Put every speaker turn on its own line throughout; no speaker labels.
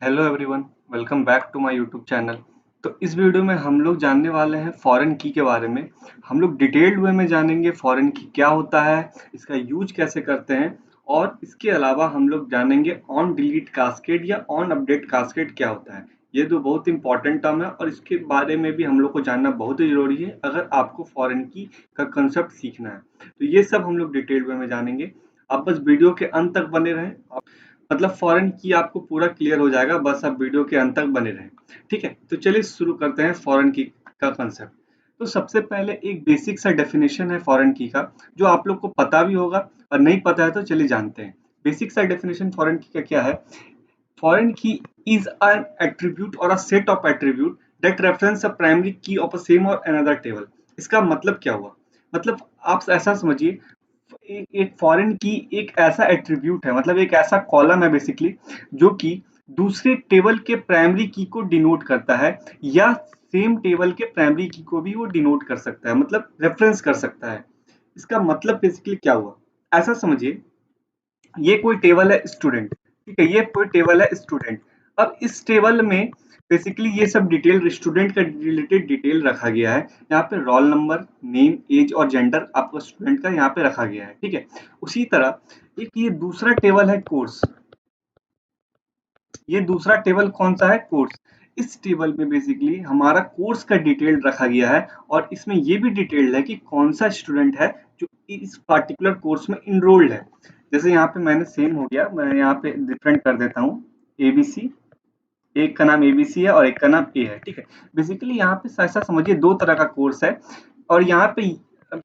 Hello everyone, welcome back to my YouTube channel. तो इस video में हम लोग जानने वाले हैं फॉरेन की के बारे में। हम लोग डिटेल्ड वे में जानेंगे फॉरेन की क्या होता है, इसका यूज कैसे करते हैं और इसके अलावा हम लोग जानेंगे ऑन डिलीट कास्केड या ऑन अपडेट कास्केड क्या होता है। ये दो बहुत इंपॉर्टेंट टर्म है और इसके बारे में भी हम लोग को जानना बहुत ही जरूरी है अगर आपको फॉरेन की का कंसेप्ट सीखना है। तो ये सब हम लोग डिटेल्ड वे में जानेंगे। आप बस वीडियो के अंत तक बने रहें। मतलब फॉरेन की आपको पूरा क्लियर हो जाएगा, बस आप वीडियो के अंत तक बने रहें। ठीक है, तो चलिए शुरू करते हैं फॉरेन की का कंसेप्ट। तो सबसे पहले एक बेसिक सा डेफिनेशन है फॉरेन की का, जो आप लोग को पता भी होगा और नहीं पता है तो चलिए जानते हैं। बेसिक सा डेफिनेशन फॉरेन की का क्या है? फॉरेन की इज एन एट्रीब्यूट और a set of attribute that reference a primary की ऑफ अ सेम और अनदर टेबल। इसका मतलब क्या हुआ? मतलब आप ऐसा समझिए, एक फॉरेन की एक ऐसा एट्रीब्यूट है, मतलब एक ऐसा कॉलम है बेसिकली, जो कि दूसरे टेबल के प्राइमरी की को डिनोट करता है या सेम टेबल के प्राइमरी की को भी वो डिनोट कर सकता है, मतलब रेफरेंस कर सकता है। इसका मतलब बेसिकली क्या हुआ? ऐसा समझिए, ये कोई टेबल है स्टूडेंट, ठीक है, ये कोई टेबल है स्टूडेंट। अब इस टेबल में बेसिकली ये सब डिटेल स्टूडेंट का रिलेटेड डिटेल रखा गया है। यहाँ पे रोल नंबर, नेम, एज और जेंडर आपका स्टूडेंट का यहाँ पे रखा गया है, ठीक है। उसी तरह एक ये दूसरा टेबल है कोर्स। ये दूसरा टेबल कौन सा है? कोर्स। इस टेबल में बेसिकली हमारा कोर्स का डिटेल रखा गया है और इसमें ये भी डिटेल्ड है कि कौन सा स्टूडेंट है जो इस पर्टिकुलर कोर्स में इनरोल्ड है। जैसे यहाँ पे मैंने सेम हो गया, मैं यहाँ पे डिफरेंट कर देता हूँ। एबीसी, एक का नाम एबीसी है और एक का नाम ए है, ठीक है। बेसिकली यहाँ पे ऐसा समझिए, दो तरह का कोर्स है और यहाँ पे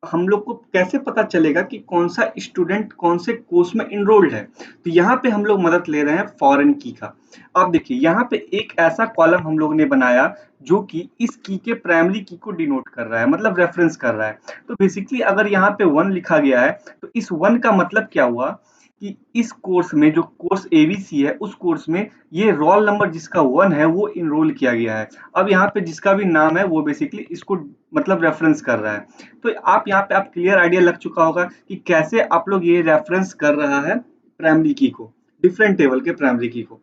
हम लोग को कैसे पता चलेगा कि कौन सा स्टूडेंट कौन से कोर्स में इनरोल्ड है? तो यहाँ पे हम लोग मदद ले रहे हैं फॉरेन की का। आप देखिए, यहाँ पे एक ऐसा कॉलम हम लोग ने बनाया जो कि इस की के प्राइमरी की को डिनोट कर रहा है, मतलब रेफरेंस कर रहा है। तो बेसिकली अगर यहाँ पे 1 लिखा गया है तो इस 1 का मतलब क्या हुआ कि इस कोर्स में, जो कोर्स एबीसी है, उस कोर्स में ये रोल नंबर जिसका 1 है वो इनरोल किया गया है। अब यहाँ पे जिसका भी नाम है वो बेसिकली इसको मतलब रेफरेंस कर रहा है। तो आप यहाँ पे आप क्लियर आइडिया लग चुका होगा कि कैसे आप लोग ये रेफरेंस कर रहा है प्राइमरी की को, डिफरेंट टेबल के प्राइमरी की को,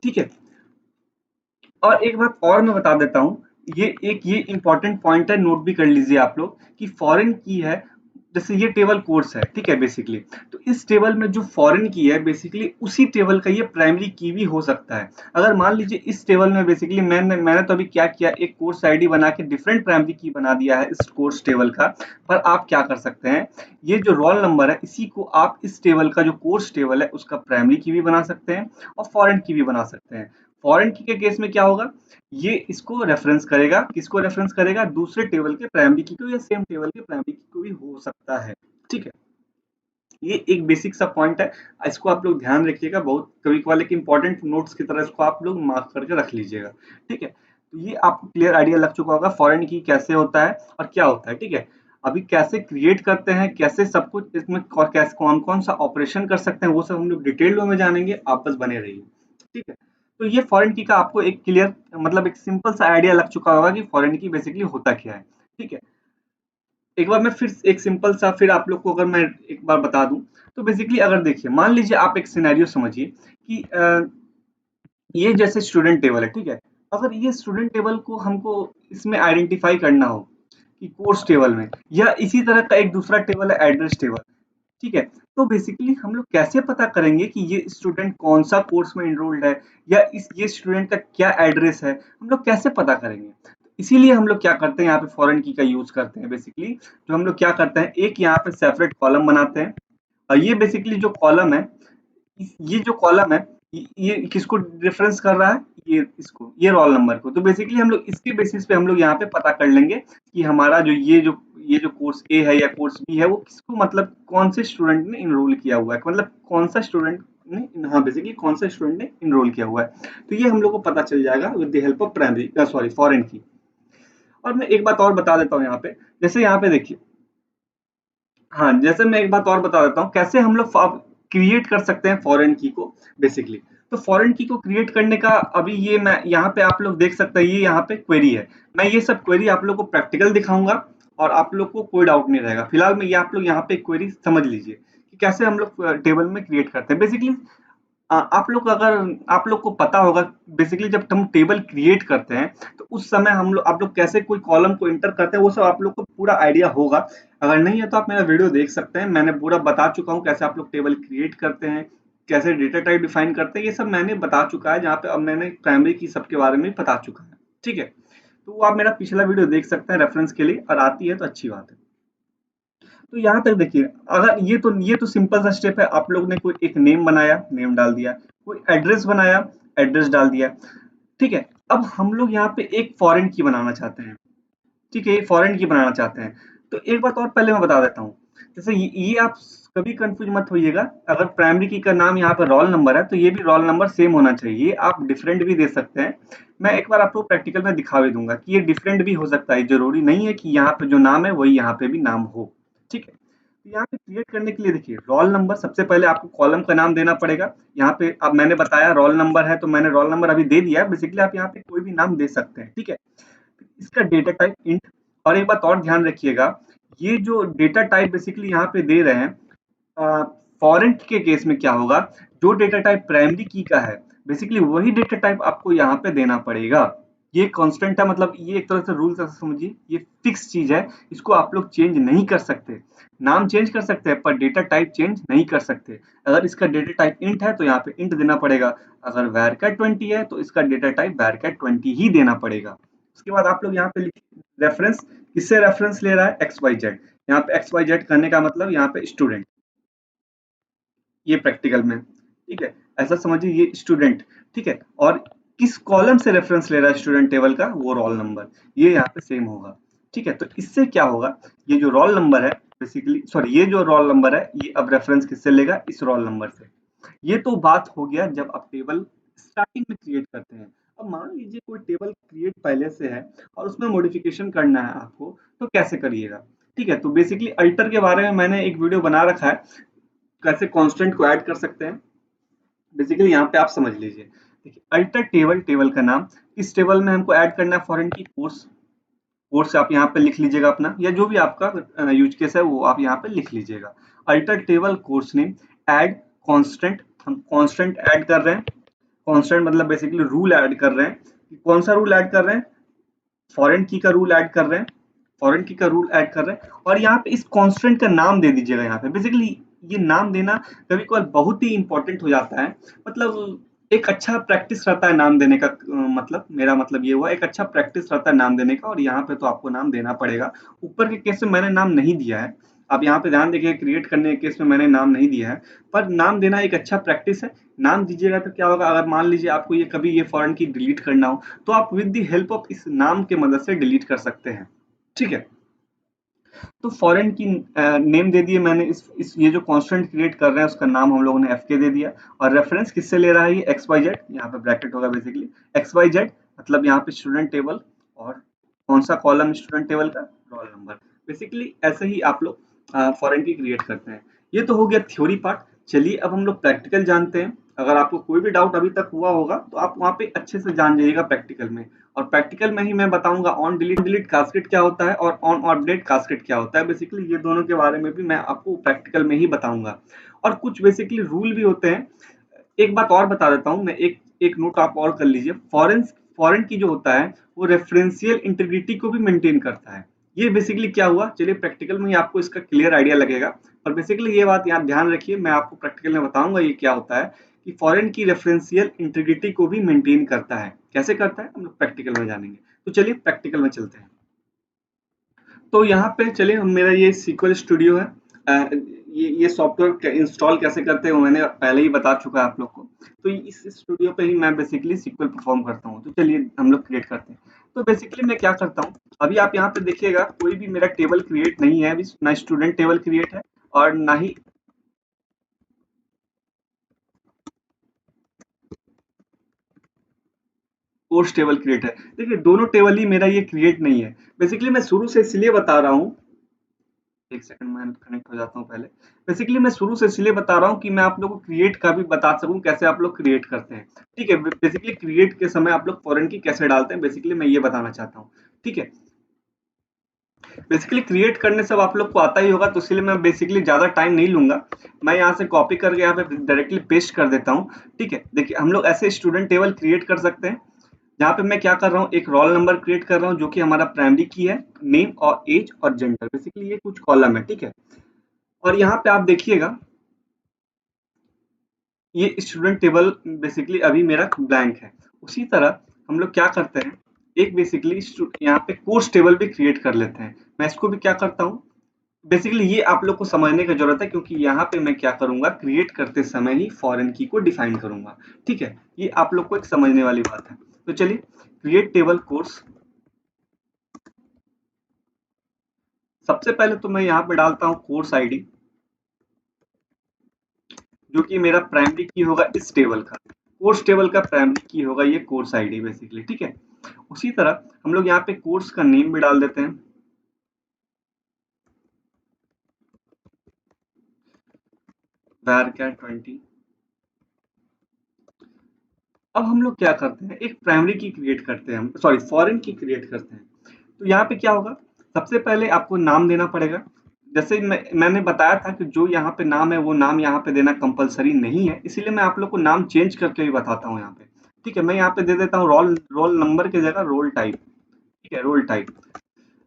ठीक है। और एक बात और मैं बता देता हूँ, ये इंपॉर्टेंट पॉइंट है, नोट भी कर लीजिए आप लोग कि फॉरेन की है। जैसे ये टेबल कोर्स है, ठीक है, बेसिकली तो इस टेबल में जो फॉरेन की है बेसिकली उसी टेबल का ये प्राइमरी की भी हो सकता है। अगर मान लीजिए इस टेबल में बेसिकली मैंने तो अभी क्या किया, एक कोर्स आईडी बना के डिफरेंट प्राइमरी की बना दिया है इस कोर्स टेबल का। पर आप क्या कर सकते हैं, ये जो रोल नंबर है इसी को आप इस टेबल का, जो कोर्स टेबल है उसका प्राइमरी की भी बना सकते हैं और फॉरेन की भी बना सकते हैं। फॉरेन की के केस में क्या होगा, ये इसको रेफरेंस करेगा, किसको रेफरेंस करेगा? दूसरे टेबल के प्राइमरी की को या सेम टेबल के प्राइमरी की को भी हो सकता है, ठीक है। ये एक बेसिक सा पॉइंट है, इसको आप लोग ध्यान रखिएगा, बहुत कभी वाले के इंपॉर्टेंट नोट्स की तरह इसको आप लोग मार्क करके रख लीजिएगा, ठीक है। तो ये आपको क्लियर आइडिया लग चुका होगा फॉरेन की कैसे होता है और क्या होता है, ठीक है। अभी कैसे क्रिएट करते हैं, कैसे सब कुछ इसमें कैसे कौन कौन सा ऑपरेशन कर सकते हैं, वो सब हम लोग डिटेल में जानेंगे, आप बस बने रहिए, ठीक है। तो ये फॉरेन की का आपको एक क्लियर मतलब एक सिंपल सा आइडिया लग चुका होगा कि फॉरेन की बेसिकली होता क्या है, ठीक है। एक बार मैं फिर एक सिंपल सा फिर आप लोग को अगर मैं एक बार बता दूं, तो बेसिकली अगर देखिए, मान लीजिए आप एक सिनेरियो समझिए कि ये जैसे स्टूडेंट टेबल है, ठीक है। अगर ये स्टूडेंट टेबल को हमको इसमें आइडेंटिफाई करना हो कि कोर्स टेबल में, या इसी तरह का एक दूसरा टेबल है एड्रेस टेबल, ठीक है। तो बेसिकली हम लोग कैसे पता करेंगे कि ये स्टूडेंट कौन सा कोर्स में इनरोल्ड है या इस ये स्टूडेंट का क्या एड्रेस है, हम लोग कैसे पता करेंगे? इसीलिए हम लोग क्या करते हैं, यहाँ पे फॉरेन की का यूज करते हैं बेसिकली। जो हम लोग क्या करते हैं, एक यहाँ पे सेपरेट कॉलम बनाते हैं और ये बेसिकली जो कॉलम है, ये जो कॉलम है, ये किसको रेफरेंस कर रहा है? ये इसको, ये रोल नंबर को। तो बेसिकली हम लोग इसके बेसिस पे हम लोग यहाँ पे पता कर लेंगे कि हमारा जो ये जो कोर्स ए है या कोर्स बी है वो किसको, मतलब कौन से स्टूडेंट ने इनरोल किया हुआ है, मतलब कौन सा स्टूडेंट ने, हाँ बेसिकली कौन सा स्टूडेंट ने इनरोल किया हुआ है। तो ये हम लोग को पता चल जाएगा with the help of primary sorry foreign की। और मैं एक बात और बता देता हूँ यहाँ पे, जैसे यहाँ पे देखिए, हाँ, जैसे मैं एक बात और बता देता हूँ कैसे हम लोग क्रिएट कर सकते हैं फॉरेन की को बेसिकली। तो फॉरेन की को क्रिएट करने का, अभी ये मैं यहाँ पे आप लोग देख सकते हैं, ये यहाँ पे क्वेरी है। मैं ये सब क्वेरी आप लोग को प्रैक्टिकल दिखाऊंगा और आप लोग को कोई डाउट नहीं रहेगा। फिलहाल में ये आप लोग यहाँ पे क्वेरी समझ लीजिए कि कैसे हम लोग टेबल में क्रिएट करते हैं बेसिकली। आप लोग को पता होगा बेसिकली जब हम टेबल क्रिएट करते हैं तो उस समय आप लोग कैसे कोई कॉलम को एंटर करते हैं वो सब आप लोग को पूरा आइडिया होगा। अगर नहीं है तो आप मेरा वीडियो देख सकते हैं, मैंने पूरा बता चुका हूँ कैसे आप लोग टेबल क्रिएट करते हैं, कैसे डेटा टाइप डिफाइन करते हैं, ये सब मैंने बता चुका है, जहाँ पे अब मैंने प्राइमरी की सबके बारे में बता चुका है। ठीक है, तो वो आप मेरा पिछला वीडियो देख सकते हैं रेफरेंस के लिए, और आती है तो अच्छी बात है। तो यहाँ तक देखिए, अगर ये तो सिंपल सा स्टेप है, आप लोग ने कोई एक नेम बनाया, नेम डाल दिया, कोई एड्रेस बनाया, एड्रेस डाल दिया। ठीक है, अब हम लोग यहाँ पे एक फॉरेन की बनाना चाहते हैं। ठीक है, ये फॉरेन की बनाना चाहते हैं। तो एक बात और पहले मैं बता देता हूँ, जैसे ये आप कभी कंफ्यूज मत होइएगा। अगर प्राइमरी की का नाम यहाँ पे रोल नंबर है तो ये भी रोल नंबर सेम होना चाहिए, आप डिफरेंट भी दे सकते हैं। मैं एक बार आपको प्रैक्टिकल में दिखा भी दूंगा कि ये डिफरेंट भी हो सकता है, जरूरी नहीं है कि यहाँ पे जो नाम है वही यहाँ पे भी नाम हो। ठीक है, तो यहाँ पे क्रिएट करने के लिए देखिए, रोल नंबर सबसे पहले आपको कॉलम का नाम देना पड़ेगा। यहाँ पे अब मैंने बताया रोल नंबर है तो मैंने रोल नंबर अभी दे दिया है, बेसिकली आप यहाँ पे कोई भी नाम दे सकते हैं। ठीक है, इसका डेटा टाइप इंट। और एक बात और ध्यान रखिएगा, ये जो डेटा टाइप बेसिकली यहाँ पे दे रहे हैं, फॉरेन के केस में क्या होगा, जो डेटा टाइप प्राइमरी की का है बेसिकली वही डेटा टाइप आपको यहाँ पे देना पड़ेगा। ये कांस्टेंट है, मतलब ये एक तरह से रूल ऐसा समझिए, ये फिक्स चीज है, इसको आप लोग चेंज नहीं कर सकते। नाम चेंज कर सकते हैं पर डेटा टाइप चेंज नहीं कर सकते। अगर इसका डेटा टाइप इंट है तो यहाँ पे इंट देना पड़ेगा, अगर varchar 20 है तो इसका डेटा टाइप varchar 20 ही देना पड़ेगा। उसके बाद आप लोग यहाँ पे लिखिए रेफरेंस, किससे रेफरेंस ले रहा है, एक्स वाई जेड। यहाँ पे एक्स वाई जेड करने का मतलब यहाँ पे स्टूडेंट, ये प्रैक्टिकल में। ठीक है, ऐसा समझिए ये स्टूडेंट। ठीक है, और किस कॉलम से रेफरेंस ले रहा है स्टूडेंट टेबल का, वो रोल नंबर, ये यहाँ पे सेम होगा। ठीक है, तो इससे क्या होगा, ये जो रोल नंबर है बेसिकली, सॉरी, ये जो रोल नंबर है ये अब रेफरेंस किससे लेगा, इस रोल नंबर से। ये तो बात हो गया जब आप टेबल स्टार्टिंग में क्रिएट करते हैं। अब मान लीजिए कोई टेबल क्रिएट पहले से है और उसमें मॉडिफिकेशन करना है आपको, तो कैसे करिएगा। ठीक है, तो बेसिकली अल्टर के बारे में मैंने एक वीडियो बना रखा है, कैसे कांस्टेंट को ऐड कर सकते हैं। बेसिकली यहाँ पे आप समझ लीजिए, देखिए अल्टर टेबल, टेबल का नाम, इस टेबल में हमको ऐड करना है फॉरेन की कोर्स। कोर्स आप यहाँ पे लिख लीजिएगा अपना, या जो भी आपका यूज केस है वो आप यहाँ पे लिख लीजिएगा। Alter table course name, add constant, हम कांस्टेंट ऐड कर रहे हैं। कांस्टेंट मतलब बेसिकली रूल ऐड कर रहे हैं, कि कौन सा रूल ऐड कर रहे हैं, फॉरेन की का रूल ऐड कर रहे हैं, फॉरेन की का रूल ऐड कर रहे हैं। और यहाँ पे इस कांस्टेंट का नाम दे दीजिएगा। यहाँ पे बेसिकली ये नाम देना कभी कभार बहुत ही इंपॉर्टेंट हो जाता है, मतलब एक अच्छा प्रैक्टिस रहता है नाम देने का, मतलब मेरा मतलब ये हुआ, एक अच्छा प्रैक्टिस रहता है नाम देने का, और यहाँ पे तो आपको नाम देना पड़ेगा। ऊपर के केस में मैंने नाम नहीं दिया है, आप यहाँ पे ध्यान देखिए, क्रिएट करने के केस में मैंने नाम नहीं दिया है, पर नाम देना एक अच्छा प्रैक्टिस है। नाम दीजिएगा तो क्या होगा, अगर मान लीजिए आपको ये कभी ये फॉरेन की डिलीट करना हो तो आप विद द हेल्प ऑफ इस नाम के मदद से डिलीट कर सकते हैं। ठीक है, तो फॉरेन की नेम दे दिए मैंने, इस ये जो कांस्टेंट क्रिएट कर रहे हैं उसका नाम हम लोगों ने एफ के दे दिया। और रेफरेंस किससे ले रहा है, ये एक्स वाई जेड, यहाँ पे ब्रैकेट होगा बेसिकली, एक्स वाई जेड मतलब यहाँ पे स्टूडेंट टेबल, और कौन सा कॉलम, स्टूडेंट टेबल का रोल नंबर। बेसिकली ऐसे ही आप लोग फॉरेन की क्रिएट करते हैं। ये तो हो गया थ्योरी पार्ट। चलिए अब हम लोग प्रैक्टिकल जानते हैं। अगर आपको कोई भी डाउट अभी तक हुआ होगा तो आप वहाँ पे अच्छे से जान जाइएगा प्रैक्टिकल में। और प्रैक्टिकल में ही मैं बताऊंगा ऑन डिलीट डिलीट कास्केट क्या होता है और ऑन अपडेट कास्केट क्या होता है। बेसिकली ये दोनों के बारे में भी मैं आपको प्रैक्टिकल में ही बताऊंगा। और कुछ बेसिकली रूल भी होते हैं। एक बात और बता देता हूँ मैं, एक एक नोट आप और कर लीजिए, फॉरेन फॉरेन की जो होता है वो रेफरेंशियल इंटीग्रिटी को भी मेंटेन करता है। ये बेसिकली क्या हुआ, चलिए प्रैक्टिकल में ही आपको इसका क्लियर आइडिया लगेगा। पर बेसिकली ये बात यहाँ ध्यान रखिए, मैं आपको प्रैक्टिकल में बताऊंगा ये क्या होता है, कि फॉरेन की रेफरेंशियल इंटीग्रिटी को भी मेंटेन करता है। कैसे करता है हम लोग प्रैक्टिकल में जानेंगे। तो चलिए प्रैक्टिकल में चलते हैं। तो यहाँ पे चलिए, मेरा ये सीक्वल स्टूडियो है। ये सॉफ्टवेयर इंस्टॉल कैसे करते हैं वो मैंने पहले ही बता चुका है आप लोग को। तो इस स्टूडियो पे ही मैं बेसिकली सीक्वल परफॉर्म करता हूँ। तो चलिए हम लोग क्रिएट करते हैं। तो बेसिकली मैं क्या करता हूँ, अभी आप यहाँ पे देखिएगा कोई भी मेरा टेबल क्रिएट नहीं है, अभी ना स्टूडेंट टेबल क्रिएट है और ना ही कोर्स टेबल क्रिएट है। देखिए दोनों टेबल ही मेरा ये क्रिएट नहीं है। बेसिकली मैं शुरू से इसलिए बता रहा हूँ, एक सेकंड मैं कनेक्ट हो जाता हूँ पहले। बेसिकली मैं शुरू से इसलिए बता रहा हूँ कि मैं आप लोगों को क्रिएट का भी बता सकूँ, कैसे आप लोग क्रिएट करते हैं। ठीक है, बेसिकली क्रिएट के समय आप लोग फॉरेन की कैसे डालते हैं, बेसिकली मैं ये बताना चाहता हूँ। ठीक है, बेसिकली क्रिएट करने सब आप लोग को आता ही होगा, तो इसलिए मैं बेसिकली ज़्यादा टाइम नहीं लूँगा। मैं यहाँ से कॉपी करके यहाँ पे डायरेक्टली पेस्ट कर देता हूँ, ठीक है? देखिए, हम लोग ऐसे स्टूडेंट टेबल क्रिएट कर सकते हैं, जहाँ पे मैं क्या कर रहा हूँ, एक रोल नंबर क्रिएट कर रहा हूँ, जो कि हमारा प्राइमरी की है, नेम और एज और जेंडर, बेसिकली ये कुछ कॉलम है, ठीक है? और यहाँ पे आप देखिएगा, ये स्टूडेंट टेबल बेसिकली अभी मेरा ब्लैंक है। उसी तरह हम लोग क्या करते हैं, एक बेसिकली यहाँ पे कोर्स टेबल भी क्रिएट कर लेते हैं। मैं इसको भी क्या करता हूँ, बेसिकली ये आप लोग को समझने की जरूरत है, क्योंकि यहाँ पे मैं क्या करूंगा, क्रिएट करते समय ही फॉरेन की को डिफाइन करूंगा, ठीक है? ये आप लोग को एक समझने वाली बात है। तो चलिए, क्रिएट टेबल कोर्स, सबसे पहले तो मैं यहाँ पे डालता हूँ कोर्स आईडी, जो कि मेरा प्राइमरी की होगा इस टेबल का, कोर्स टेबल का प्राइमरी की होगा ये कोर्स आईडी बेसिकली, ठीक है? उसी तरह हम लोग यहाँ पे कोर्स का नेम भी डाल देते हैं, varchar 20। अब हम लोग क्या करते हैं, एक प्राइमरी की क्रिएट करते हैं, हम सॉरी फॉरेन की क्रिएट करते हैं। तो यहाँ पे क्या होगा, सबसे पहले आपको नाम देना पड़ेगा। जैसे मैंने बताया था कि जो यहाँ पे नाम है वो नाम यहाँ पे देना कंपलसरी नहीं है, इसीलिए मैं आप लोग को नाम चेंज करके भी बताता हूँ यहाँ पे, ठीक है? मैं यहाँ पे दे देता हूँ रोल रोल नंबर की जगह रोल टाइप, ठीक है? Roll type.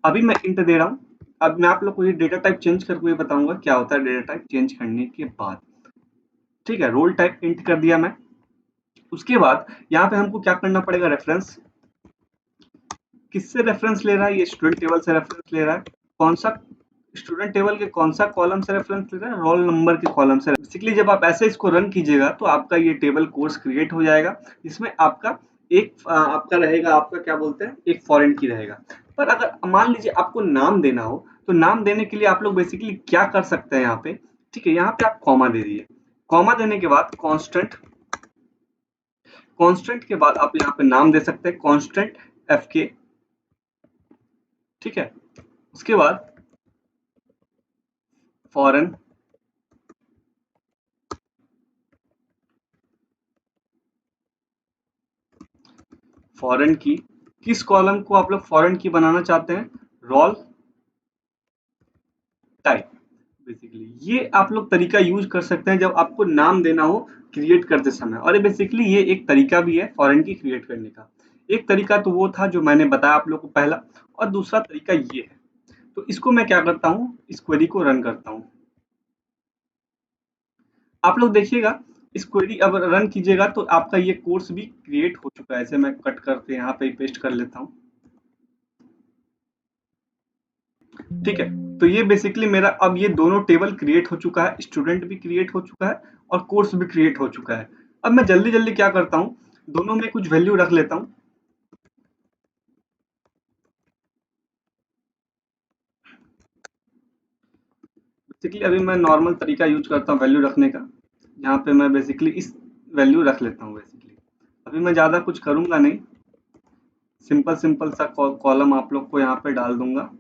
अभी मैं इंट दे रहा हूँ। अब मैं आप लोग को ये डेटा टाइप चेंज करके भी बताऊंगा क्या होता है डेटा टाइप चेंज करने के बाद, ठीक है? रोल टाइप इंट कर दिया मैं। उसके बाद यहाँ पे हमको क्या करना पड़ेगा, रेफरेंस, किससे रेफरेंस ले रहा है, ये स्टूडेंट टेबल से रेफरेंस ले रहा है। कौन सा स्टूडेंट टेबल के कौन सा कॉलम से रेफरेंस ले रहा है, रोल नंबर के कॉलम से। बेसिकली जब आप ऐसे इसको रन कीजिएगा तो आपका ये टेबल कोर्स क्रिएट हो जाएगा, इसमें आपका एक आपका रहेगा, आपका क्या बोलते हैं, एक फॉरेन की रहेगा। पर अगर मान लीजिए आपको नाम देना हो, तो नाम देने के लिए आप लोग बेसिकली क्या कर सकते हैं यहाँ पे, ठीक है? यहाँ पे आप कॉमा दे दिए, कॉमा देने के बाद कांस्टेंट, कांस्टेंट के बाद आप यहाँ पे नाम दे सकते हैं कांस्टेंट एफ के, ठीक है? उसके बाद फॉरेन, फॉरेन की, किस कॉलम को आप लोग फॉरेन की बनाना चाहते हैं, रोल टाइप। बेसिकली ये आप लोग तरीका यूज कर सकते हैं जब आपको नाम देना हो क्रिएट करते समय, और बेसिकली ये एक तरीका भी है फॉरेन की क्रिएट करने का। एक तरीका तो वो था जो मैंने बताया आप लोग को पहला, और दूसरा तरीका ये है। तो इसको मैं क्या करता हूँ, इस क्वेरी को रन करता हूँ। आप लोग देखिएगा, इस क्वेरी अब रन कीजिएगा तो आपका ये कोर्स भी क्रिएट हो चुका है। ऐसे मैं कट करके यहाँ पे पेस्ट कर लेता हूँ, ठीक है? तो ये बेसिकली मेरा अब ये दोनों टेबल क्रिएट हो चुका है, स्टूडेंट भी क्रिएट हो चुका है और कोर्स भी क्रिएट हो चुका है। अब मैं जल्दी जल्दी क्या करता हूँ, दोनों में कुछ वैल्यू रख लेता हूँ। बेसिकली अभी मैं नॉर्मल तरीका यूज करता हूँ वैल्यू रखने का, यहाँ पे मैं बेसिकली इस वैल्यू रख लेता हूँ। बेसिकली अभी मैं ज़्यादा कुछ करूँगा नहीं, सिंपल सिंपल सा कॉलम आप लोग को यहाँ पे डाल दूंगा।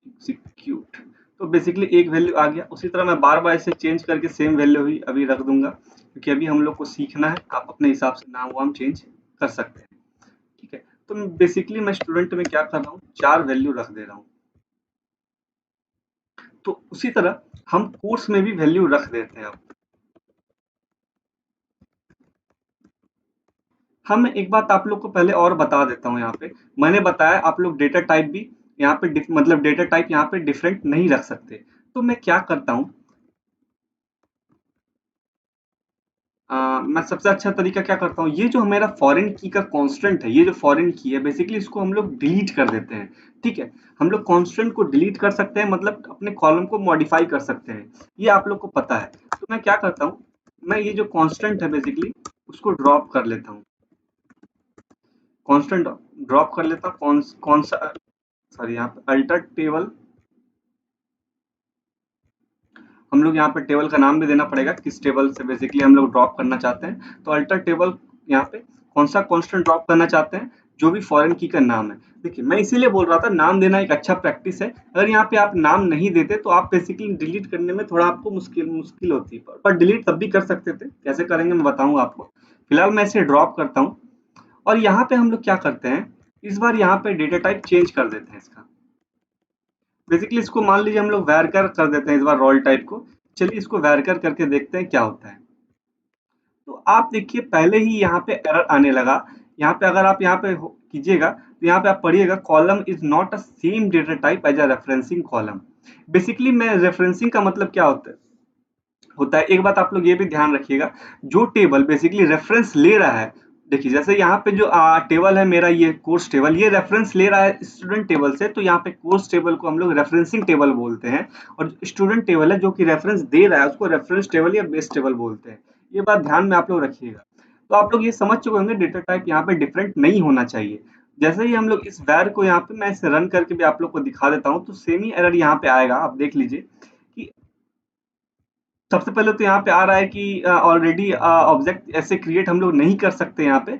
एग्जीक्यूट, तो बेसिकली एक वैल्यू आ गया। उसी तरह मैं बार बार इसे चेंज करके सेम वैल्यू ही अभी रख दूंगा, क्योंकि अभी हम लोग को सीखना है। आप अपने हिसाब से नाम वाम चेंज कर सकते हैं, ठीक है? तो बेसिकली मैं स्टूडेंट में क्या कर रहा हूँ, 4 वैल्यू रख दे रहा हूँ। तो उसी तरह हम कोर्स में भी वैल्यू रख देते हैं। अब हम एक बात आप लोग को पहले और बता देता हूँ, यहाँ पे मैंने बताया आप लोग डेटा टाइप भी यहाँ पे मतलब डेटा टाइप यहाँ पे डिफरेंट नहीं रख सकते। तो मैं क्या करता हूँ, मैं सबसे अच्छा तरीका क्या करता हूँ, ये जो मेरा फॉरेन की का कांस्टेंट है, ये जो फॉरेन की है बेसिकली इसको हम लोग डिलीट कर देते हैं, ठीक है? हम लोग कांस्टेंट को डिलीट कर सकते हैं, मतलब अपने कॉलम को मॉडिफाई कर सकते हैं, ये आप लोग को पता है। तो मैं क्या करता हूँ, मैं ये जो कांस्टेंट है बेसिकली उसको ड्रॉप कर लेता हूँ, कांस्टेंट ड्रॉप कर लेता हूँ। कौन सा, सॉरी, यहाँ पे अल्टर टेबल, हम लोग यहाँ पे टेबल का नाम भी देना पड़ेगा, किस टेबल से बेसिकली हम लोग ड्रॉप करना चाहते हैं। तो अल्टर टेबल यहाँ पे कौन सा कांस्टेंट ड्रॉप करना चाहते हैं, जो भी फॉरेन की का नाम है। देखिए मैं इसीलिए बोल रहा था नाम देना एक अच्छा प्रैक्टिस है। अगर यहाँ पे आप नाम नहीं देते तो आप बेसिकली डिलीट करने में थोड़ा आपको मुश्किल मुश्किल होती है, पर डिलीट तब भी कर सकते थे। कैसे करेंगे मैं बताऊंगा आपको। फिलहाल मैं इसे ड्रॉप करता हूँ। और यहाँ पे हम लोग क्या करते हैं, इस बार यहाँ पे डेटा टाइप चेंज कर देते हैं इसका। बेसिकली इसको मान लीजिए हम लोग वैरकर कर देते हैं इस बार रोल टाइप को। चलिए इसको वैरकर करके देखते हैं क्या होता है। तो आप देखिए पहले ही यहाँ पे एरर आने लगा। यहाँ पे अगर आप यहाँ पे कीजिएगा तो यहाँ पे आप पढ़िएगा, column is not a same data type as a referencing column. Basically मैं रेफरेंसिंग का मतलब क्या होता है एक बात आप लोग ये भी ध्यान रखिएगा, जो टेबल बेसिकली रेफरेंस ले रहा है, देखिए जैसे यहाँ पे जो टेबल है मेरा, ये कोर्स टेबल, ये रेफरेंस ले रहा है स्टूडेंट टेबल से, तो यहाँ पे कोर्स टेबल को हम लोग रेफरेंसिंग टेबल बोलते हैं। और स्टूडेंट टेबल है जो कि रेफरेंस दे रहा है, उसको रेफरेंस टेबल या बेस टेबल बोलते हैं। ये बात ध्यान में आप लोग रखिएगा। तो आप लोग ये समझ चुके होंगे डेटा टाइप यहाँ पे डिफरेंट नहीं होना चाहिए। जैसे ही हम लोग इस वैर को यहाँ पे, मैं इसे रन करके भी आप लोग को दिखा देता हूँ, तो सेम ही एरर यहाँ पे आएगा। आप देख लीजिए कि सबसे पहले तो यहाँ पे आ रहा है कि ऑलरेडी ऑब्जेक्ट ऐसे क्रिएट हम लोग नहीं कर सकते। यहाँ पे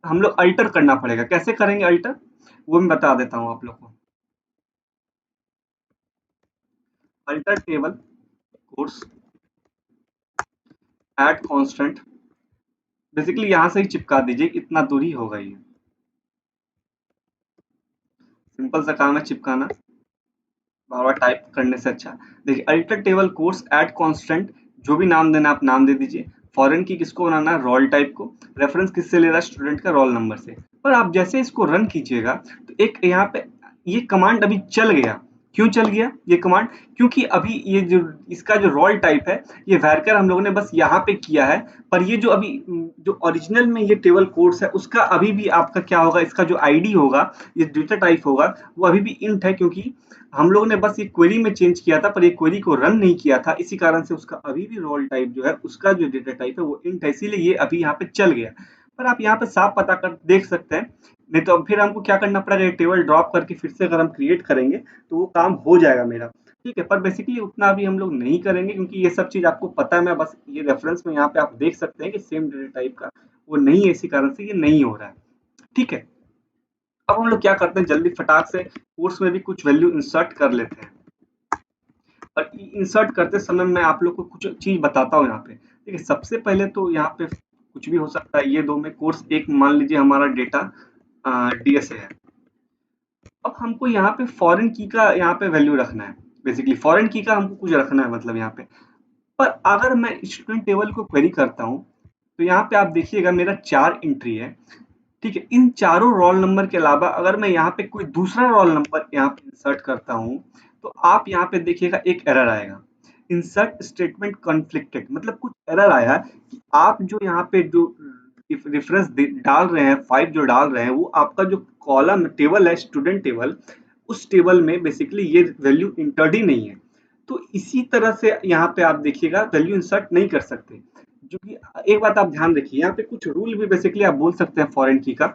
हम लोग अल्टर करना पड़ेगा। कैसे करेंगे अल्टर, वो मैं बता देता हूँ आप लोग को। Alter table course add constant, basically यहाँ से ही चिपका दीजिए, इतना दूरी होगा ये, सिंपल सा काम है चिपकाना, बार बार टाइप करने से अच्छा। देखिए alter table course add constant, जो भी नाम देना आप नाम दे दीजिए। फॉरेन की किसको बनाना है, रोल टाइप को। रेफरेंस किससे ले रहा है, स्टूडेंट का रोल नंबर से। पर आप जैसे इसको रन कीजिएगा तो एक यहाँ पे ये कमांड अभी चल गया। क्यों चल गया ये कमांड, क्योंकि अभी ये जो इसका जो रोल टाइप है, ये वैरकर हम लोगों ने बस यहाँ पे किया है। पर ये जो अभी जो ओरिजिनल में ये टेबल कोर्स है, उसका अभी भी आपका क्या होगा, इसका जो आईडी होगा, ये डेटा टाइप होगा, वो अभी भी इंट है। क्योंकि हम लोगों ने बस ये क्वेरी में चेंज किया था, पर ये क्वेरी को रन नहीं किया था, इसी कारण से उसका अभी भी रोल टाइप जो है, उसका जो डेटा टाइप है वो इंट है, इसीलिए ये अभी यहाँ पे चल गया। पर आप यहाँ पे साफ पता कर देख सकते हैं। नहीं तो फिर हमको क्या करना पड़ेगा, ये टेबल ड्रॉप करके फिर से अगर हम क्रिएट करेंगे तो वो काम हो जाएगा मेरा। ठीक है, पर बेसिकली उतना भी हम लोग नहीं करेंगे, क्योंकि ये सब चीज आपको पता है। मैं बस ये रेफरेंस में यहाँ पे आप देख सकते हैं कि सेम डेटा टाइप का वो नहीं है, इसी कारण से ये नहीं हो रहा है। ठीक है, अब हम लोग क्या करते हैं, जल्दी फटाक से कोर्स में भी कुछ वैल्यू इंसर्ट कर लेते हैं। और इंसर्ट करते समय मैं आप लोग को कुछ चीज बताता हूँ यहाँ पे। देखिए सबसे पहले तो यहाँ पे कुछ भी हो सकता है। ये दो में कोर्स एक मान लीजिए हमारा डेटा डीएसए है। अब हमको यहाँ पे फॉरेन की का यहाँ पे वैल्यू रखना है। बेसिकली फॉरेन की का हमको कुछ रखना है, मतलब यहाँ पे। पर अगर मैं स्टूडेंट टेबल को क्वेरी करता हूँ तो यहाँ पे आप देखिएगा मेरा 4 एंट्री है। ठीक है, इन चारों रोल नंबर के अलावा अगर मैं यहाँ पे कोई दूसरा रोल नंबर यहाँ पे इंसर्ट करता हूँ, तो आप यहाँ पे देखिएगा एक एरर आएगा, इंसर्ट स्टेटमेंट कॉन्फ्लिक्टेड। मतलब कुछ एरर आया कि आप जो यहाँ पे जो रेफरेंस डाल रहे हैं, 5 जो डाल रहे हैं, वो आपका जो कॉलम टेबल है, स्टूडेंट टेबल, उस टेबल में बेसिकली ये वैल्यू इंटर्ड ही नहीं है। तो इसी तरह से यहाँ पे आप देखिएगा वैल्यू इंसर्ट नहीं कर सकते। जो कि एक बात आप ध्यान रखिए, यहाँ पे कुछ रूल भी बेसिकली आप बोल सकते हैं फॉरेन की का।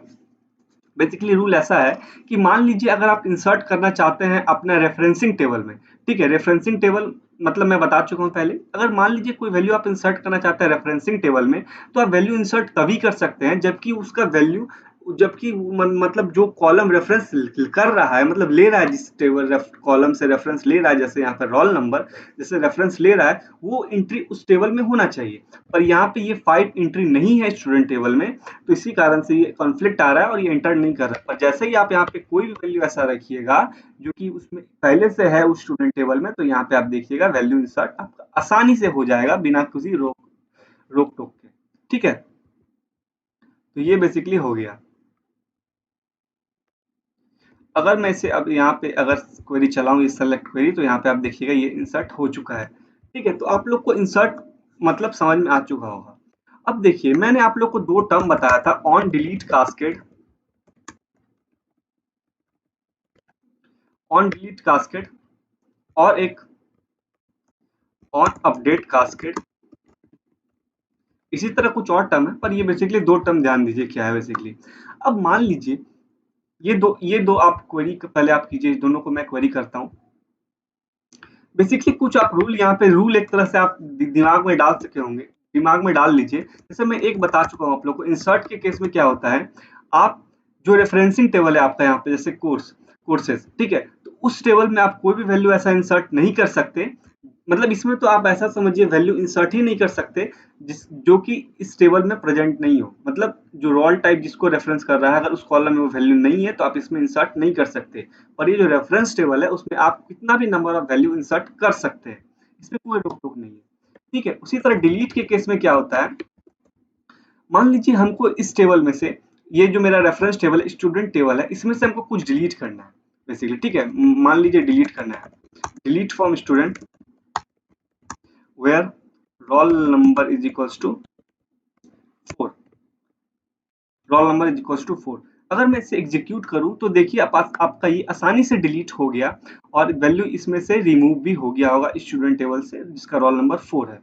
बेसिकली रूल ऐसा है कि मान लीजिए अगर आप इंसर्ट करना चाहते हैं अपना रेफरेंसिंग टेबल में। ठीक है, रेफरेंसिंग टेबल मतलब मैं बता चुका हूँ पहले। अगर मान लीजिए कोई वैल्यू आप इंसर्ट करना चाहते हैं रेफरेंसिंग टेबल में, तो आप वैल्यू इंसर्ट तभी कर सकते हैं जबकि उसका वैल्यू, जबकि मतलब जो कॉलम रेफरेंस कर रहा है, मतलब ले रहा है, जिस टेबल कॉलम से रेफरेंस ले रहा है, जैसे यहाँ पर रोल नंबर जैसे रेफरेंस ले रहा है, वो एंट्री उस टेबल में होना चाहिए। पर यहाँ पे ये 5 एंट्री नहीं है स्टूडेंट टेबल में, तो इसी कारण से ये कॉन्फ्लिक्ट आ रहा है और ये एंटर नहीं कर रहा। पर जैसे ही आप यहाँ पे कोई भी वैल्यू ऐसा रखिएगा जो कि उसमें पहले से है उस स्टूडेंट टेबल में, तो यहाँ पे आप देखिएगा वैल्यू इंसर्ट आपका आसानी से हो जाएगा बिना किसी रोक रोक टोक के। ठीक है, तो ये बेसिकली हो गया। अगर मैं इसे अब यहाँ पे अगर क्वेरी चलाऊं, इस सेलेक्ट क्वेरी, तो यहाँ पे आप देखिएगा ये इंसर्ट हो चुका है। ठीक है, तो आप लोग को इंसर्ट मतलब समझ में आ चुका होगा। अब देखिए मैंने आप लोग को दो टर्म बताया था, on delete cascade, on delete cascade, और एक ऑन अपडेट कास्केड। इसी तरह कुछ और टर्म है, पर ये बेसिकली दो टर्म ध्यान दीजिए क्या है बेसिकली। अब मान लीजिए ये दो आप क्वेरी पहले आप कीजिए, इस दोनों को मैं क्वेरी करता हूँ। बेसिकली कुछ आप रूल यहाँ पे, रूल एक तरह से आप दिमाग में डाल सके होंगे, दिमाग में डाल लीजिए। जैसे मैं एक बता चुका हूँ आप लोग को, इंसर्ट के केस में क्या होता है, आप जो रेफरेंसिंग टेबल है आपका यहाँ पे, जैसे कोर्सेस, ठीक है, तो उस टेबल में आप कोई भी वैल्यू ऐसा इंसर्ट नहीं कर सकते मतलब इसमें तो आप ऐसा समझिए वैल्यू इंसर्ट ही नहीं कर सकते जो कि इस टेबल में प्रेजेंट नहीं हो। मतलब जो रोल टाइप जिसको रेफरेंस कर रहा है अगर उस कॉलम में वो वैल्यू नहीं है तो आप इसमें इंसर्ट नहीं कर सकते। और ये जो रेफरेंस टेबल है उसमें आप कितना भी नंबर ऑफ वैल्यू इंसर्ट कर सकते हैं, इसमें कोई रोक टोक नहीं है। ठीक है, उसी तरह डिलीट के केस में क्या होता है, मान लीजिए हमको इस टेबल में से, ये जो मेरा रेफरेंस टेबल है स्टूडेंट टेबल है, इसमें से हमको कुछ डिलीट करना है बेसिकली। ठीक है, मान लीजिए डिलीट करना है, delete from student where roll number is equals to 4, roll number is equals to 4। अगर मैं इसे एग्जीक्यूट करूं तो देखिए आपका ये आसानी से डिलीट हो गया और वैल्यू इसमें से रिमूव भी हो गया होगा स्टूडेंट टेबल से जिसका रोल नंबर 4 है।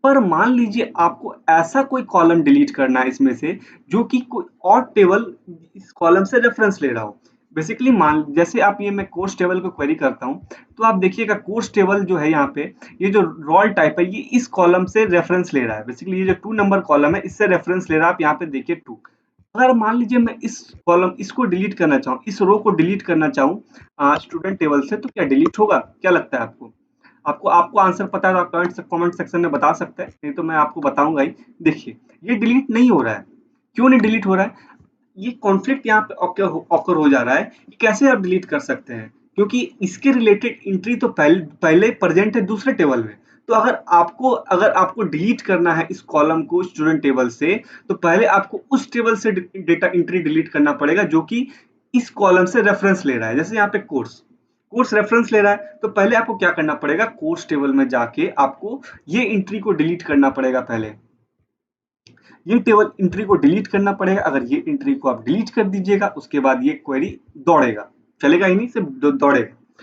पर मान लीजिए आपको ऐसा कोई कॉलम डिलीट करना है इसमें से जो कि कोई और टेबल इस कॉलम से रेफरेंस ले रहा हो। बेसिकली मान जैसे आप ये मैं कोर्स टेबल को क्वेरी करता हूँ तो आप देखिएगा कोर्स टेबल जो है यहाँ पे ये जो रोल टाइप है ये इस कॉलम से रेफरेंस ले रहा है। बेसिकली ये जो 2 नंबर कॉलम है इससे रेफरेंस ले रहा है। आप यहाँ पे देखिए 2। अगर मान लीजिए मैं इस कॉलम इसको डिलीट करना चाहूँ, इस रो को डिलीट करना चाहूँ स्टूडेंट टेबल से, तो क्या डिलीट होगा? क्या लगता है आपको? आपको आपको आंसर पता है तो आप कमेंट सेक्शन में बता सकते हैं, नहीं तो मैं आपको बताऊंगा ही। देखिए ये डिलीट नहीं हो रहा है। क्यों नहीं डिलीट हो रहा है? ये कॉन्फ्लिक्ट यहाँ पे ऑकर हो जा रहा है कि कैसे आप डिलीट कर सकते हैं, क्योंकि इसके रिलेटेड एंट्री तो पहले प्रेजेंट है दूसरे टेबल में। तो अगर आपको डिलीट करना है इस कॉलम को स्टूडेंट टेबल से, तो पहले आपको उस टेबल से डेटा एंट्री डिलीट करना पड़ेगा जो कि इस कॉलम से रेफरेंस ले रहा है। जैसे यहाँ पे कोर्स रेफरेंस ले रहा है तो पहले आपको क्या करना पड़ेगा, कोर्स टेबल में जाके आपको ये एंट्री को डिलीट करना पड़ेगा। पहले ये टेबल एंट्री को डिलीट करना पड़ेगा। अगर ये एंट्री को आप डिलीट कर दीजिएगा उसके बाद ये क्वेरी दौड़ेगा, चलेगा ही नहीं, सिर्फ दौड़ेगा।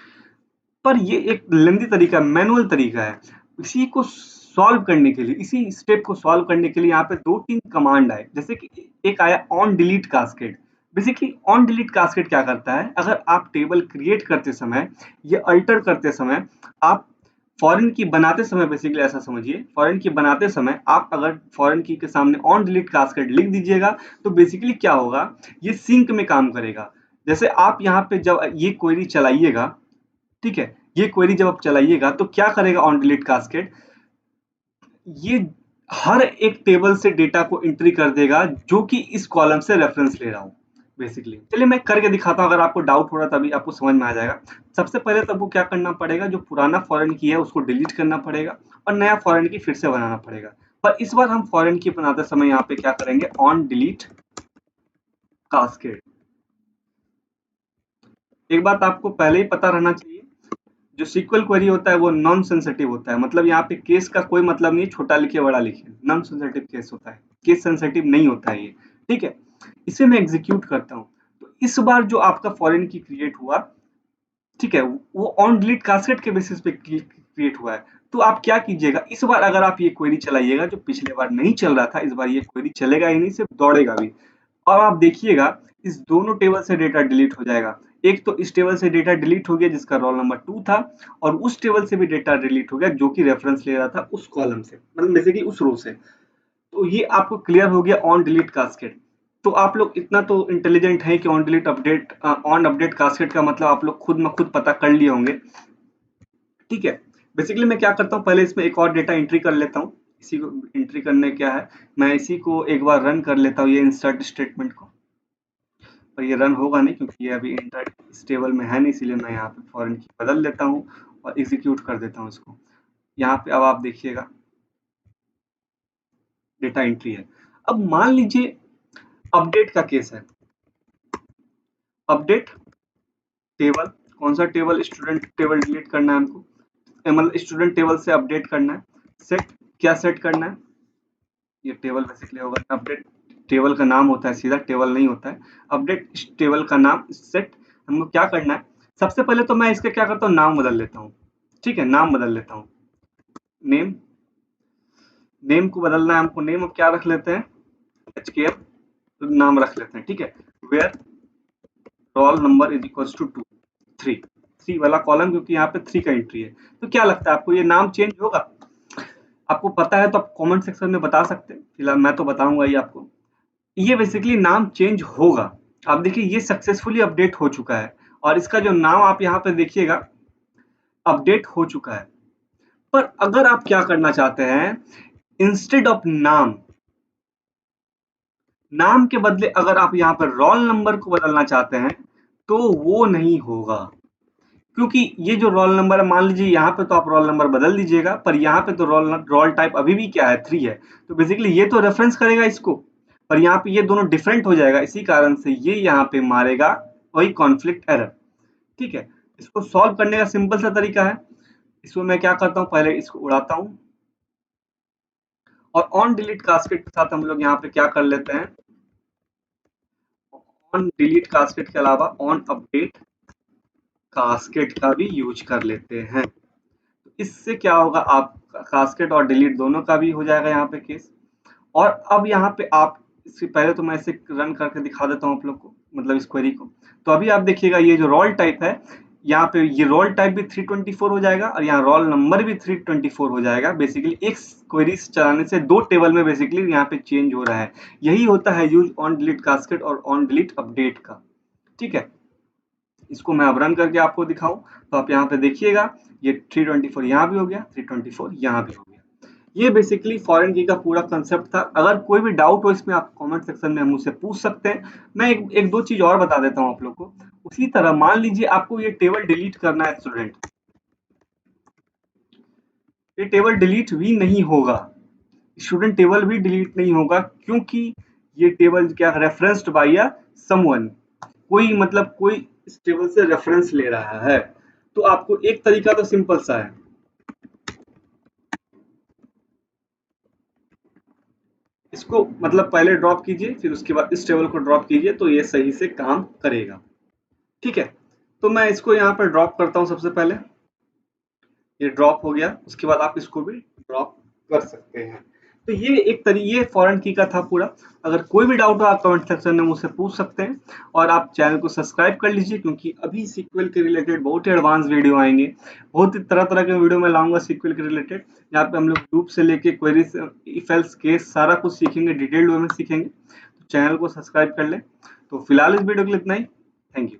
पर ये एक लेंदी तरीका, मैनुअल तरीका है। इसी को सॉल्व करने के लिए, इसी स्टेप को सॉल्व करने के लिए यहाँ पे 2-3 कमांड आए। जैसे कि एक आया on delete cascade. Basically on delete cascade क्या करता है, अगर आप टेबल क्रिएट करते समय या अल्टर करते समय, आप फॉरेन की बनाते समय, बेसिकली ऐसा समझिए फॉरेन की बनाते समय आप अगर फॉरेन की के सामने ऑन डिलीट कास्केड लिख दीजिएगा तो बेसिकली क्या होगा, ये सिंक में काम करेगा। जैसे आप यहाँ पे जब ये क्वेरी चलाइएगा, ठीक है, ये क्वेरी जब आप चलाइएगा तो क्या करेगा ऑन डिलीट कास्केड, ये हर एक टेबल से डेटा को एंट्री कर देगा जो कि इस कॉलम से रेफरेंस ले रहा हूं। बेसिकली चलिए मैं करके दिखाता हूं, अगर आपको डाउट हो रहा तभी आपको समझ में आ जाएगा। सबसे पहले तो आपको क्या करना पड़ेगा, जो पुराना फॉरेन की है उसको डिलीट करना पड़ेगा और नया फॉरेन की फिर से बनाना पड़ेगा। पर इस बार हम फॉरेन की बनाते समय यहाँ पे क्या करेंगे, ऑन डिलीट कास्केड। एक बात आपको पहले ही पता रहना चाहिए, जो सीक्वल क्वेरी होता है वो नॉन सेंसिटिव होता है। मतलब यहाँ पे केस का कोई मतलब नहीं, छोटा लिखे बड़ा लिखे, नॉन सेंसिटिव केस होता है, केस सेंसिटिव नहीं होता है ये। ठीक है, इसे मैं एग्जीक्यूट करता हूँ तो इस बार जो आपका फॉरेन की क्रिएट हुआ, ठीक है, वो ऑन डिलीट कास्केड के बेसिस पे क्रिएट हुआ है। तो आप क्या कीजिएगा, इस बार अगर आप ये क्वेरी चलाइएगा, जो पिछले बार नहीं चल रहा था, इस बार ये क्वेरी चलेगा ही नहीं, सिर्फ दौड़ेगा भी। और आप देखिएगा इस दोनों टेबल से डेटा डिलीट हो जाएगा। एक तो इस टेबल से डेटा डिलीट हो गया जिसका रोल नंबर 2 था, और उस टेबल से भी डेटा डिलीट हो गया जो कि रेफरेंस ले रहा था उस कॉलम से, मतलब बेसिकली उस रो से। तो ये आपको क्लियर हो गया ऑन डिलीट कास्केड। तो आप लोग इतना तो इंटेलिजेंट हैं कि ऑन अपडेट कास्केड का मतलब आप लोग खुद में खुद पता कर लिए होंगे। ठीक है, बेसिकली मैं क्या करता हूँ, पहले इसमें एक और डेटा एंट्री कर लेता हूँ। इसी को एंट्री करने क्या है, मैं इसी को एक बार रन कर लेता हूँ, ये इंसर्ट स्टेटमेंट को। पर ये रन होगा नहीं क्योंकि ये अभी इंटर इस टेबल में है नहीं, इसीलिए मैं यहाँ पे फॉरेन की बदल लेता हूँ और एग्जीक्यूट कर देता हूँ इसको। यहाँ पे अब आप देखिएगा डेटा एंट्री है। अब मान लीजिए अपडेट का केस है, अपडेट टेबल, कौन सा टेबल, स्टूडेंट टेबल डिलीट करना है हमको, मतलब स्टूडेंट टेबल से अपडेट करना है। सेट, क्या सेट करना है, ये टेबल बेसिकली होगा, अपडेट टेबल का नाम होता है, सीधा टेबल नहीं होता है। अपडेट टेबल का नाम सेट, हमको क्या करना है, सबसे पहले तो मैं इसका क्या करता हूँ, नाम बदल लेता हूँ। ठीक है, नाम बदल लेता हूँ, नेम, नेम को बदलना है हमको, नेम अब क्या रख लेते हैं, HKM नाम रख लेते हैं। ठीक है, where roll number is equal to 2 3 3 वाला कॉलम, क्योंकि यहाँ पे 3 का एंट्री है। तो क्या लगता है आपको ये नाम चेंज होगा? आपको पता है तो आप कमेंट सेक्शन में बता सकते हैं, फिलहाल मैं तो बताऊंगा ही आपको। ये बेसिकली नाम चेंज होगा। आप देखिए ये सक्सेसफुली अपडेट हो चुका है और इसका जो नाम आप यहाँ पे देखिएगा अपडेट हो चुका है। पर अगर आप क्या करना चाहते हैं, इंस्टेड ऑफ नाम के बदले अगर आप यहाँ पर रोल नंबर को बदलना चाहते हैं तो वो नहीं होगा, क्योंकि ये जो रोल नंबर है, मान लीजिए यहाँ पे तो आप रोल नंबर बदल दीजिएगा, पर यहाँ पे तो रोल टाइप अभी भी क्या है, 3 है। तो बेसिकली ये तो रेफरेंस करेगा इसको, पर यहाँ पे ये दोनों डिफरेंट हो जाएगा, इसी कारण से ये यहाँ पे मारेगा वही कॉन्फ्लिक्ट एरर। ठीक है, इसको सॉल्व करने का सिंपल सा तरीका है, इसको मैं क्या करता हूँ, पहले इसको उड़ाता हूँ और ऑन डिलीट कास्केट के साथ हम लोग यहाँ पे क्या कर लेते हैं, ऑन डिलीट कास्केट के अलावा ऑन अपडेट कास्केट का भी यूज कर लेते हैं। तो इससे क्या होगा, आप कास्केट और डिलीट दोनों का भी हो जाएगा यहाँ पे केस। और अब यहाँ पे आप इससे पहले तो मैं इसे रन करके दिखा देता हूँ आप लोग को, मतलब इस क्वेरी को। तो अभी आप देखिएगा ये जो रोल टाइप है, यहाँ पे ये रोल टाइप भी 324 हो जाएगा और यहाँ रोल नंबर भी 324 हो जाएगा। बेसिकली एक क्वेरी चलाने से 2 टेबल में बेसिकली यहाँ पे चेंज हो रहा है। यही होता है यूज ऑन डिलीट कास्केट और ऑन डिलीट अपडेट का। ठीक है, इसको मैं अब रन करके आपको दिखाऊं तो आप यहाँ पे देखिएगा ये 324 यहाँ भी हो गया, 324 यहाँ भी हो गया। ये बेसिकली फॉरेन की का पूरा कंसेप्ट था। अगर कोई भी डाउट हो इसमें आप कमेंट सेक्शन में मुझसे पूछ सकते हैं। मैं एक दो चीज और बता देता हूँ आप लोग को। उसी तरह मान लीजिए आपको ये टेबल डिलीट करना है स्टूडेंट, ये टेबल डिलीट भी नहीं होगा, स्टूडेंट टेबल भी डिलीट नहीं होगा, क्योंकि ये टेबल क्या रेफरेंस्ड बाय समवन, कोई मतलब कोई इस टेबल से रेफरेंस ले रहा है। तो आपको एक तरीका तो सिंपल सा है, इसको मतलब पहले ड्रॉप कीजिए, फिर उसके बाद इस टेबल को ड्रॉप कीजिए, तो ये सही से काम करेगा। ठीक है, तो मैं इसको यहाँ पर ड्रॉप करता हूँ सबसे पहले, ये ड्रॉप हो गया, उसके बाद आप इसको भी ड्रॉप कर सकते हैं। तो ये फॉरेन की का था पूरा। अगर कोई भी डाउट हो आप कमेंट सेक्शन में मुझसे पूछ सकते हैं, और आप चैनल को सब्सक्राइब कर लीजिए, क्योंकि अभी सीक्वल के रिलेटेड बहुत ही एडवांस वीडियो आएंगे। बहुत ही तरह तरह के वीडियो मैं लाऊंगा सीक्वल के रिलेटेड, जहाँ पे हम लोग लूप से लेके क्वेरीज, इफ एल्स केस सारा कुछ सीखेंगे, डिटेल्ड वे में सीखेंगे। तो चैनल को सब्सक्राइब कर लें। तो फिलहाल इस वीडियो के लिए इतना ही। Thank you.